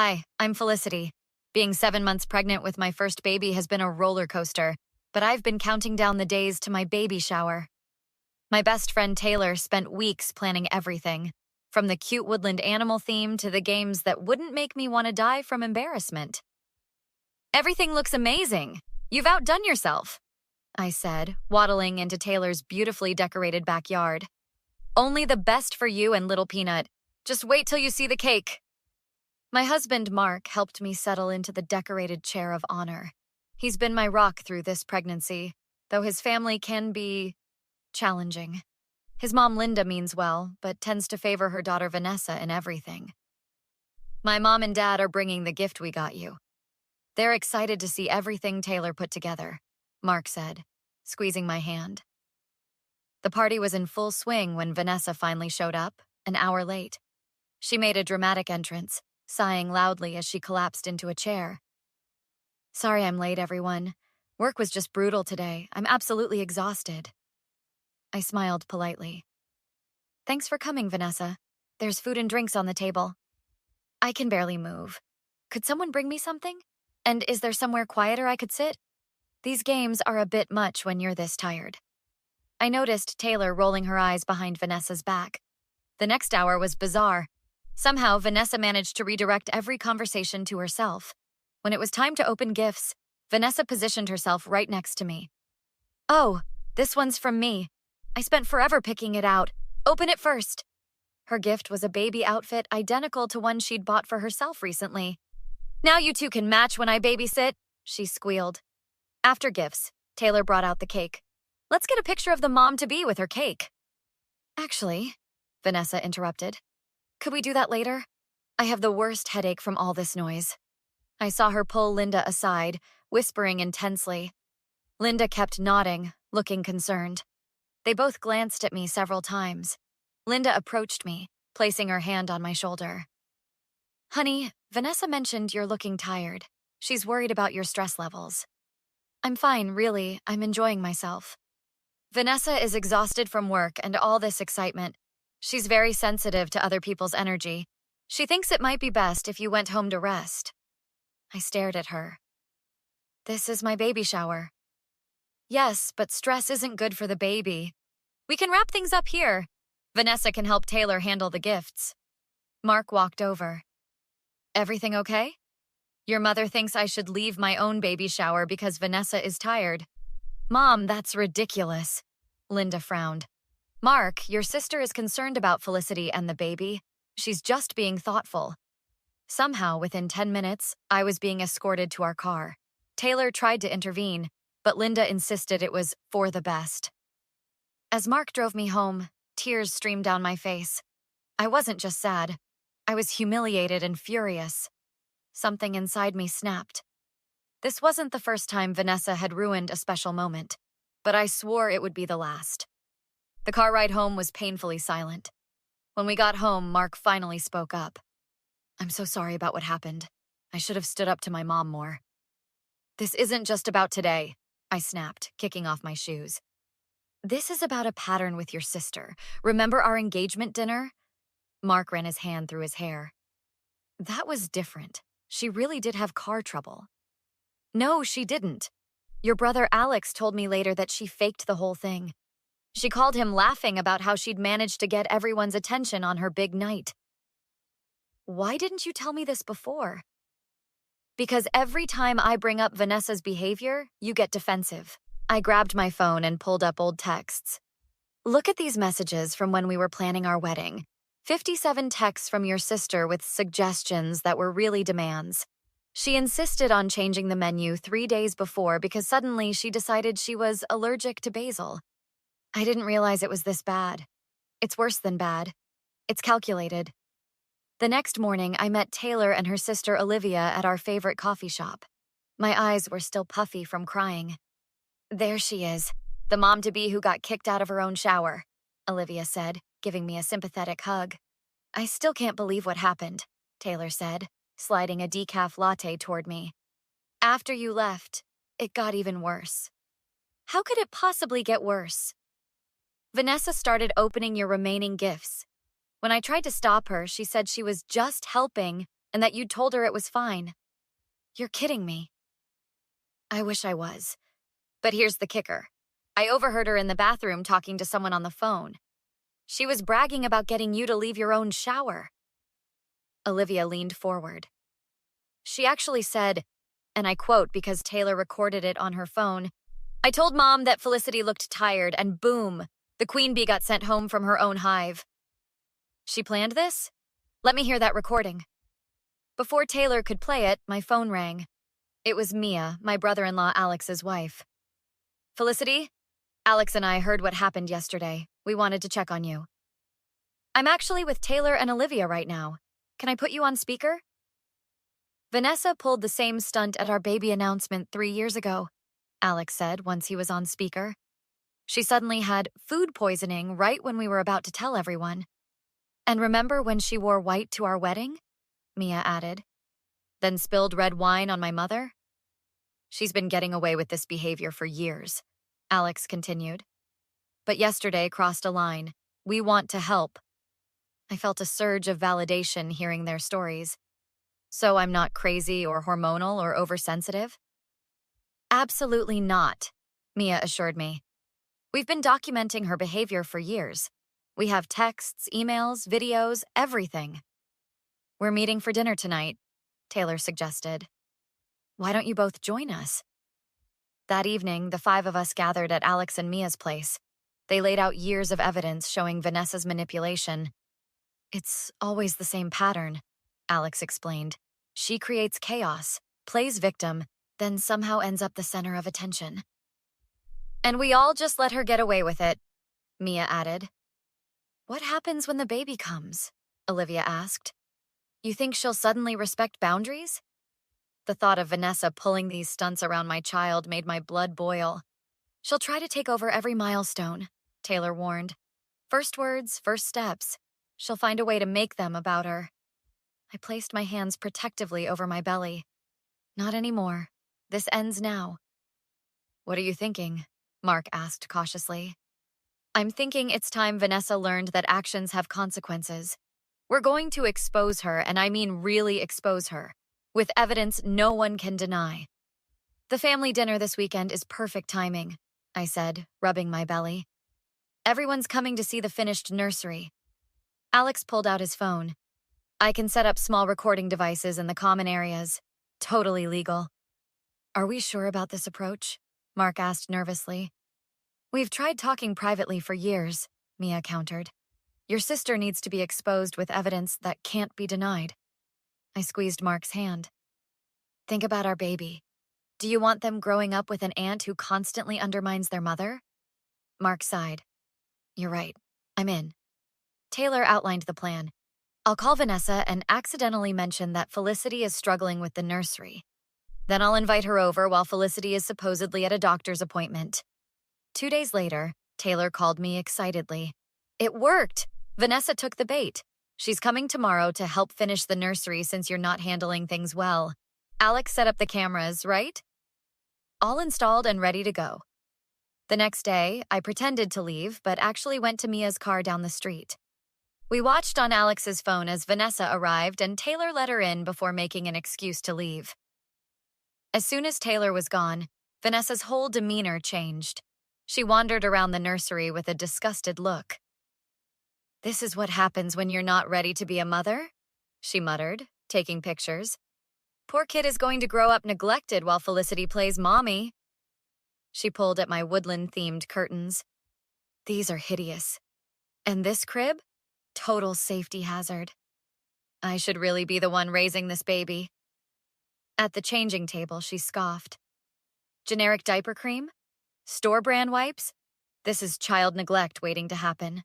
Hi, I'm Felicity. Being 7 months pregnant with my first baby has been a roller coaster, but I've been counting down the days to my baby shower. My best friend Taylor spent weeks planning everything, from the cute woodland animal theme to the games that wouldn't make me want to die from embarrassment. Everything looks amazing. You've outdone yourself, I said, waddling into Taylor's beautifully decorated backyard. Only the best for you and Little Peanut. Just wait till you see the cake. My husband, Mark, helped me settle into the decorated chair of honor. He's been my rock through this pregnancy, though his family can be challenging. His mom, Linda, means well, but tends to favor her daughter, Vanessa, in everything. My mom and dad are bringing the gift we got you. They're excited to see everything Taylor put together, Mark said, squeezing my hand. The party was in full swing when Vanessa finally showed up, an hour late. She made a dramatic entrance, sighing loudly as she collapsed into a chair. Sorry I'm late, everyone. Work was just brutal today. I'm absolutely exhausted. I smiled politely. Thanks for coming, Vanessa. There's food and drinks on the table. I can barely move. Could someone bring me something? And is there somewhere quieter I could sit? These games are a bit much when you're this tired. I noticed Taylor rolling her eyes behind Vanessa's back. The next hour was bizarre. Somehow, Vanessa managed to redirect every conversation to herself. When it was time to open gifts, Vanessa positioned herself right next to me. Oh, this one's from me. I spent forever picking it out. Open it first. Her gift was a baby outfit identical to one she'd bought for herself recently. Now you two can match when I babysit, she squealed. After gifts, Taylor brought out the cake. Let's get a picture of the mom-to-be with her cake. Actually, Vanessa interrupted. Could we do that later? I have the worst headache from all this noise. I saw her pull Linda aside, whispering intensely. Linda kept nodding, looking concerned. They both glanced at me several times. Linda approached me, placing her hand on my shoulder. Honey, Vanessa mentioned you're looking tired. She's worried about your stress levels. I'm fine, really. I'm enjoying myself. Vanessa is exhausted from work and all this excitement. She's very sensitive to other people's energy. She thinks it might be best if you went home to rest. I stared at her. This is my baby shower. Yes, but stress isn't good for the baby. We can wrap things up here. Vanessa can help Taylor handle the gifts. Mark walked over. Everything okay? Your mother thinks I should leave my own baby shower because Vanessa is tired. Mom, that's ridiculous. Linda frowned. Mark, your sister is concerned about Felicity and the baby. She's just being thoughtful. Somehow, within 10 minutes, I was being escorted to our car. Taylor tried to intervene, but Linda insisted it was for the best. As Mark drove me home, tears streamed down my face. I wasn't just sad. I was humiliated and furious. Something inside me snapped. This wasn't the first time Vanessa had ruined a special moment, but I swore it would be the last. The car ride home was painfully silent. When we got home, Mark finally spoke up. I'm so sorry about what happened. I should have stood up to my mom more. This isn't just about today, I snapped, kicking off my shoes. This is about a pattern with your sister. Remember our engagement dinner? Mark ran his hand through his hair. That was different. She really did have car trouble. No, she didn't. Your brother Alex told me later that she faked the whole thing. She called him laughing about how she'd managed to get everyone's attention on her big night. Why didn't you tell me this before? Because every time I bring up Vanessa's behavior, you get defensive. I grabbed my phone and pulled up old texts. Look at these messages from when we were planning our wedding. 57 texts from your sister with suggestions that were really demands. She insisted on changing the menu 3 days before because suddenly she decided she was allergic to basil. I didn't realize it was this bad. It's worse than bad. It's calculated. The next morning, I met Taylor and her sister Olivia at our favorite coffee shop. My eyes were still puffy from crying. There she is, the mom-to-be who got kicked out of her own shower, Olivia said, giving me a sympathetic hug. I still can't believe what happened, Taylor said, sliding a decaf latte toward me. After you left, it got even worse. How could it possibly get worse? Vanessa started opening your remaining gifts. When I tried to stop her, she said she was just helping and that you'd told her it was fine. You're kidding me. I wish I was. But here's the kicker. I overheard her in the bathroom talking to someone on the phone. She was bragging about getting you to leave your own shower. Olivia leaned forward. She actually said, and I quote because Taylor recorded it on her phone, "I told Mom that Felicity looked tired, and boom, the queen bee got sent home from her own hive." She planned this? Let me hear that recording. Before Taylor could play it, my phone rang. It was Mia, my brother-in-law Alex's wife. "Felicity, Alex and I heard what happened yesterday. We wanted to check on you." "I'm actually with Taylor and Olivia right now. Can I put you on speaker?" "Vanessa pulled the same stunt at our baby announcement 3 years ago," Alex said once he was on speaker. "She suddenly had food poisoning right when we were about to tell everyone. And remember when she wore white to our wedding?" Mia added. "Then spilled red wine on my mother?" "She's been getting away with this behavior for years," Alex continued. "But yesterday crossed a line. We want to help." I felt a surge of validation hearing their stories. So I'm not crazy or hormonal or oversensitive? "Absolutely not," Mia assured me. "We've been documenting her behavior for years. We have texts, emails, videos, everything." "We're meeting for dinner tonight," Taylor suggested. "Why don't you both join us?" That evening, the 5 of us gathered at Alex and Mia's place. They laid out years of evidence showing Vanessa's manipulation. "It's always the same pattern," Alex explained. "She creates chaos, plays victim, then somehow ends up the center of attention." "And we all just let her get away with it," Mia added. "What happens when the baby comes?" Olivia asked. "You think she'll suddenly respect boundaries?" The thought of Vanessa pulling these stunts around my child made my blood boil. "She'll try to take over every milestone," Taylor warned. "First words, first steps. She'll find a way to make them about her." I placed my hands protectively over my belly. "Not anymore. This ends now." "What are you thinking?" Mark asked cautiously. "I'm thinking it's time Vanessa learned that actions have consequences. We're going to expose her, and I mean really expose her, with evidence no one can deny." "The family dinner this weekend is perfect timing," I said, rubbing my belly. "Everyone's coming to see the finished nursery." Alex pulled out his phone. "I can set up small recording devices in the common areas. Totally legal." "Are we sure about this approach?" Mark asked nervously. "We've tried talking privately for years," Mia countered. "Your sister needs to be exposed with evidence that can't be denied." I squeezed Mark's hand. "Think about our baby. Do you want them growing up with an aunt who constantly undermines their mother?" Mark sighed. "You're right. I'm in." Taylor outlined the plan. "I'll call Vanessa and accidentally mention that Felicity is struggling with the nursery. Then I'll invite her over while Felicity is supposedly at a doctor's appointment." 2 days later, Taylor called me excitedly. "It worked! Vanessa took the bait. She's coming tomorrow to help finish the nursery since you're not handling things well. Alex set up the cameras, right?" "All installed and ready to go." The next day, I pretended to leave, but actually went to Mia's car down the street. We watched on Alex's phone as Vanessa arrived, and Taylor let her in before making an excuse to leave. As soon as Taylor was gone, Vanessa's whole demeanor changed. She wandered around the nursery with a disgusted look. "This is what happens when you're not ready to be a mother?" she muttered, taking pictures. "Poor kid is going to grow up neglected while Felicity plays mommy." She pulled at my woodland-themed curtains. "These are hideous. And this crib? Total safety hazard. I should really be the one raising this baby." At the changing table, she scoffed. "Generic diaper cream? Store brand wipes? This is child neglect waiting to happen."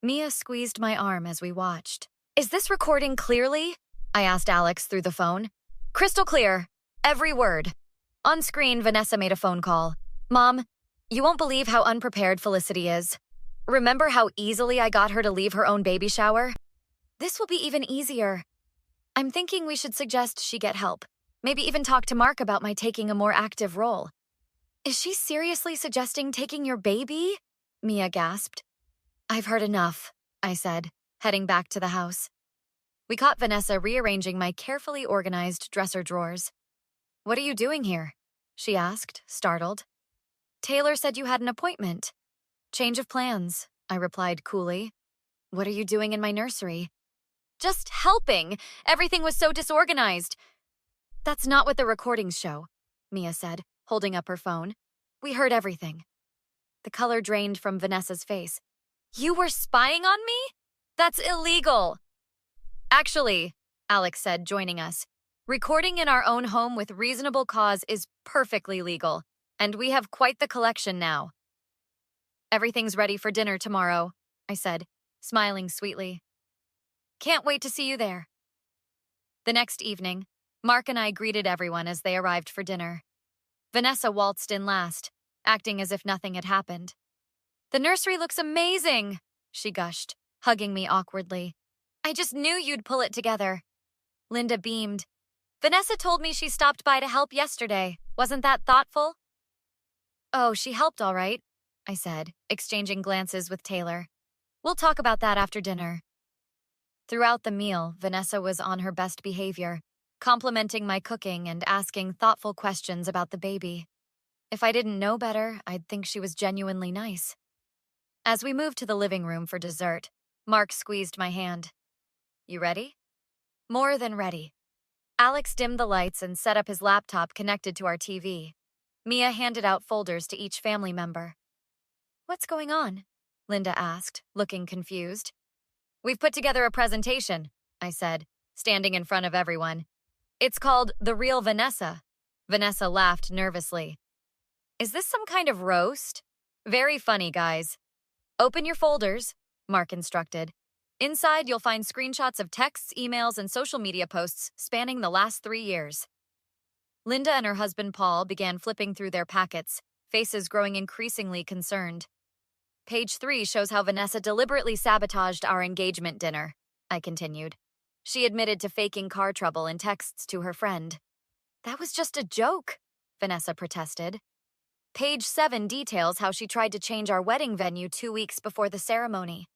Mia squeezed my arm as we watched. "Is this recording clearly?" I asked Alex through the phone. "Crystal clear. Every word." On screen, Vanessa made a phone call. "Mom, you won't believe how unprepared Felicity is. Remember how easily I got her to leave her own baby shower? This will be even easier. I'm thinking we should suggest she get help. Maybe even talk to Mark about my taking a more active role." "Is she seriously suggesting taking your baby?" Mia gasped. "I've heard enough," I said, heading back to the house. We caught Vanessa rearranging my carefully organized dresser drawers. "What are you doing here?" she asked, startled. "Taylor said you had an appointment." "Change of plans," I replied coolly. "What are you doing in my nursery?" "Just helping. Everything was so disorganized." "That's not what the recordings show," Mia said, holding up her phone. "We heard everything." The color drained from Vanessa's face. "You were spying on me? That's illegal." "Actually," Alex said, joining us, "recording in our own home with reasonable cause is perfectly legal, and we have quite the collection now." "Everything's ready for dinner tomorrow," I said, smiling sweetly. "Can't wait to see you there." The next evening, Mark and I greeted everyone as they arrived for dinner. Vanessa waltzed in last, acting as if nothing had happened. "The nursery looks amazing," she gushed, hugging me awkwardly. "I just knew you'd pull it together." Linda beamed. "Vanessa told me she stopped by to help yesterday. Wasn't that thoughtful?" "Oh, she helped all right," I said, exchanging glances with Taylor. "We'll talk about that after dinner." Throughout the meal, Vanessa was on her best behavior, complimenting my cooking and asking thoughtful questions about the baby. If I didn't know better, I'd think she was genuinely nice. As we moved to the living room for dessert, Mark squeezed my hand. "You ready?" "More than ready." Alex dimmed the lights and set up his laptop connected to our TV. Mia handed out folders to each family member. "What's going on?" Linda asked, looking confused. "We've put together a presentation," I said, standing in front of everyone. "It's called The Real Vanessa." Vanessa laughed nervously. "Is this some kind of roast?" "Very funny, guys." "Open your folders," Mark instructed. "Inside, you'll find screenshots of texts, emails, and social media posts spanning the last 3 years." Linda and her husband Paul began flipping through their packets, faces growing increasingly concerned. "Page 3 shows how Vanessa deliberately sabotaged our engagement dinner," I continued. "She admitted to faking car trouble in texts to her friend." "That was just a joke," Vanessa protested. "Page 7 details how she tried to change our wedding venue 2 weeks before the ceremony,"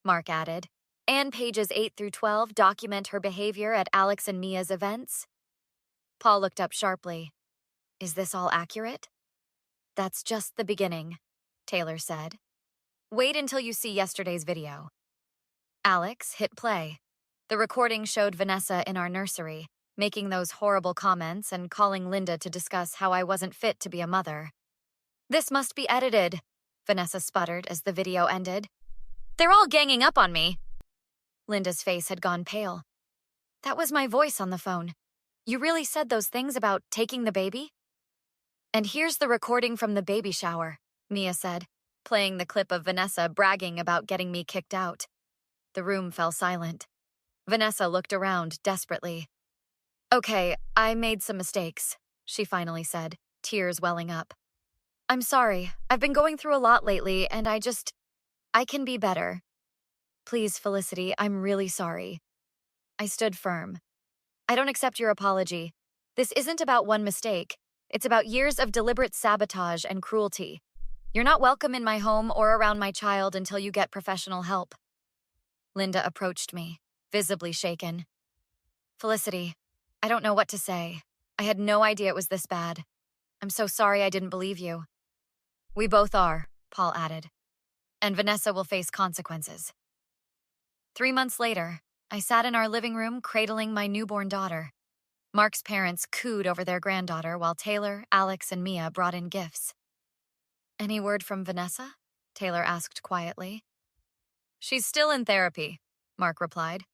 Mark added. "And pages 8 through 12 document her behavior at Alex and Mia's events." Paul looked up sharply. "Is this all accurate?" "That's just the beginning," Taylor said. "Wait until you see yesterday's video." Alex hit play. The recording showed Vanessa in our nursery, making those horrible comments and calling Linda to discuss how I wasn't fit to be a mother. "This must be edited," Vanessa sputtered as the video ended. "They're all ganging up on me." Linda's face had gone pale. "That was my voice on the phone. You really said those things about taking the baby?" "And here's the recording from the baby shower," Mia said, playing the clip of Vanessa bragging about getting me kicked out. The room fell silent. Vanessa looked around desperately. "Okay, I made some mistakes," she finally said, tears welling up. "I'm sorry. I've been going through a lot lately, and I can be better. Please, Felicity, I'm really sorry." I stood firm. "I don't accept your apology. This isn't about one mistake. It's about years of deliberate sabotage and cruelty. You're not welcome in my home or around my child until you get professional help." Linda approached me, visibly shaken. "Felicity, I don't know what to say. I had no idea it was this bad. I'm so sorry I didn't believe you." "We both are," Paul added. "And Vanessa will face consequences." 3 months later, I sat in our living room cradling my newborn daughter. Mark's parents cooed over their granddaughter while Taylor, Alex, and Mia brought in gifts. "Any word from Vanessa?" Taylor asked quietly. "She's still in therapy," Mark replied.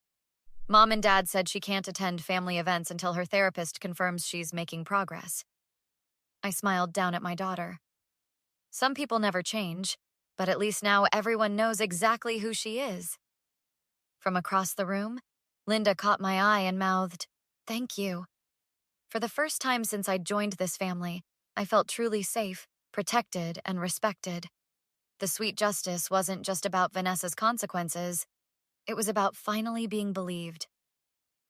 "Mom and Dad said she can't attend family events until her therapist confirms she's making progress." I smiled down at my daughter. "Some people never change, but at least now everyone knows exactly who she is." From across the room, Linda caught my eye and mouthed, "Thank you." For the first time since I'd joined this family, I felt truly safe, protected, and respected. The sweet justice wasn't just about Vanessa's consequences. It was about finally being believed.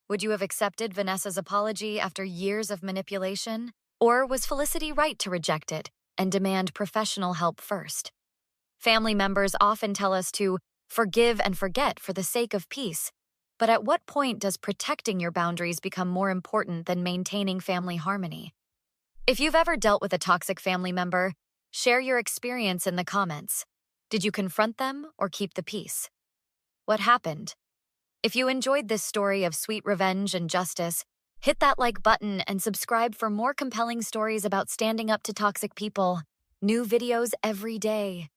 Would you have accepted Vanessa's apology after years of manipulation? Or was Felicity right to reject it and demand professional help first? Family members often tell us to forgive and forget for the sake of peace. But at what point does protecting your boundaries become more important than maintaining family harmony? If you've ever dealt with a toxic family member, share your experience in the comments. Did you confront them or keep the peace? What happened? If you enjoyed this story of sweet revenge and justice, hit that like button and subscribe for more compelling stories about standing up to toxic people. New videos every day.